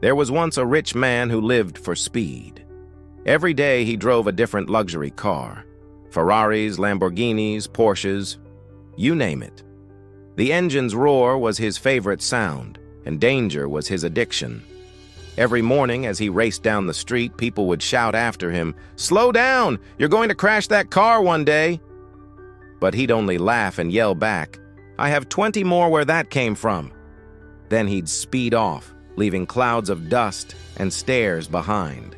There was once a rich man who lived for speed. Every day he drove a different luxury car. Ferraris, Lamborghinis, Porsches, you name it. The engine's roar was his favorite sound, and danger was his addiction. Every morning as he raced down the street, people would shout after him, "Slow down! You're going to crash that car one day!" But he'd only laugh and yell back, "I have 20 more where that came from." Then he'd speed off, leaving clouds of dust and stares behind.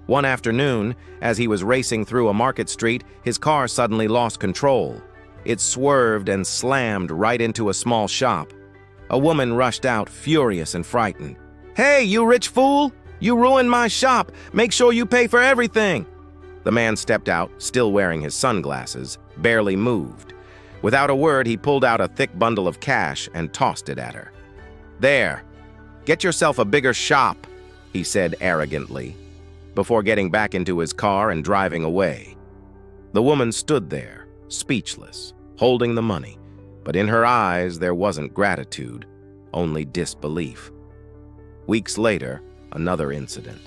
One afternoon, as he was racing through a market street, his car suddenly lost control. It swerved and slammed right into a small shop. A woman rushed out, furious and frightened. "Hey, you rich fool! You ruined my shop! Make sure you pay for everything!" The man stepped out, still wearing his sunglasses, barely moved. Without a word, he pulled out a thick bundle of cash and tossed it at her. "There, get yourself a bigger shop," he said arrogantly, before getting back into his car and driving away. The woman stood there, speechless, holding the money, but in her eyes there wasn't gratitude, only disbelief. Weeks later, another incident.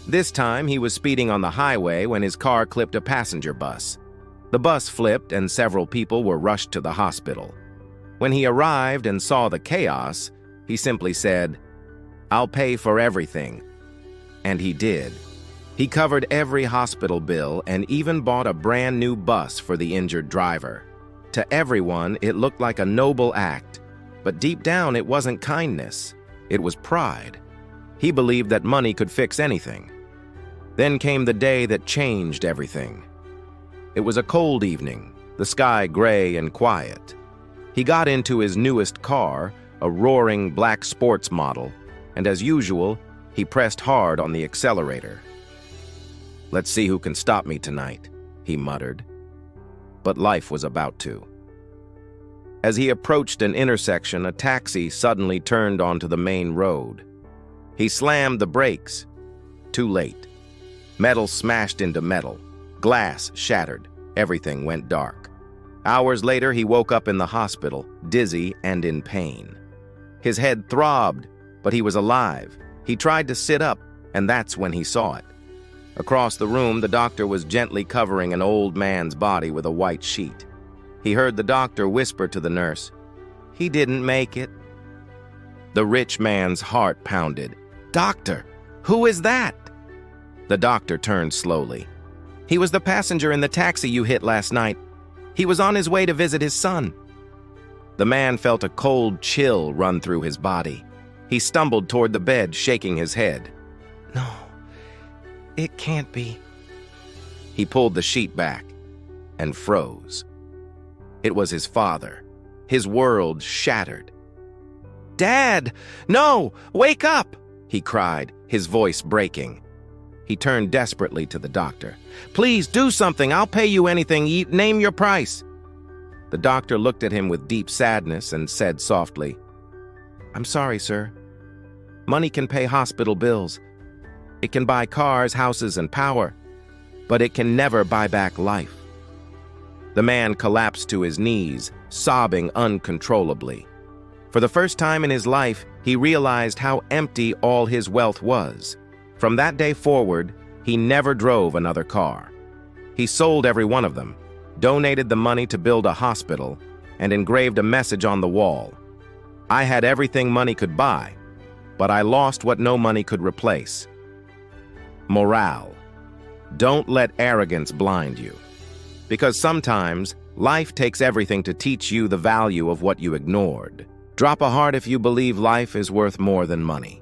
This time, he was speeding on the highway when his car clipped a passenger bus. The bus flipped and several people were rushed to the hospital. When he arrived and saw the chaos, he simply said, "I'll pay for everything." And he did. He covered every hospital bill and even bought a brand new bus for the injured driver. To everyone, it looked like a noble act, but deep down it wasn't kindness. It was pride. He believed that money could fix anything. Then came the day that changed everything. It was a cold evening, the sky gray and quiet. He got into his newest car, a roaring black sports model, and as usual, he pressed hard on the accelerator. "Let's see who can stop me tonight," he muttered. But life was about to. As he approached an intersection, a taxi suddenly turned onto the main road. He slammed the brakes. Too late. Metal smashed into metal. Glass shattered. Everything went dark. Hours later, he woke up in the hospital, dizzy and in pain. His head throbbed, but he was alive. He tried to sit up, and that's when he saw it. Across the room, the doctor was gently covering an old man's body with a white sheet. He heard the doctor whisper to the nurse, "He didn't make it." The rich man's heart pounded. "Doctor, who is that?" The doctor turned slowly. "He was the passenger in the taxi you hit last night. He was on his way to visit his son." The man felt a cold chill run through his body. He stumbled toward the bed, shaking his head. "No, it can't be." He pulled the sheet back and froze. It was his father. His world shattered. "Dad! No! Wake up!" he cried, his voice breaking. He turned desperately to the doctor. "Please do something. I'll pay you anything. Name your price." The doctor looked at him with deep sadness and said softly, "I'm sorry, sir. Money can pay hospital bills. It can buy cars, houses, and power, but it can never buy back life." The man collapsed to his knees, sobbing uncontrollably. For the first time in his life, he realized how empty all his wealth was. From that day forward, he never drove another car. He sold every one of them, donated the money to build a hospital, and engraved a message on the wall. "I had everything money could buy, but I lost what no money could replace." Morale: don't let arrogance blind you. Because sometimes, life takes everything to teach you the value of what you ignored. Drop a heart if you believe life is worth more than money.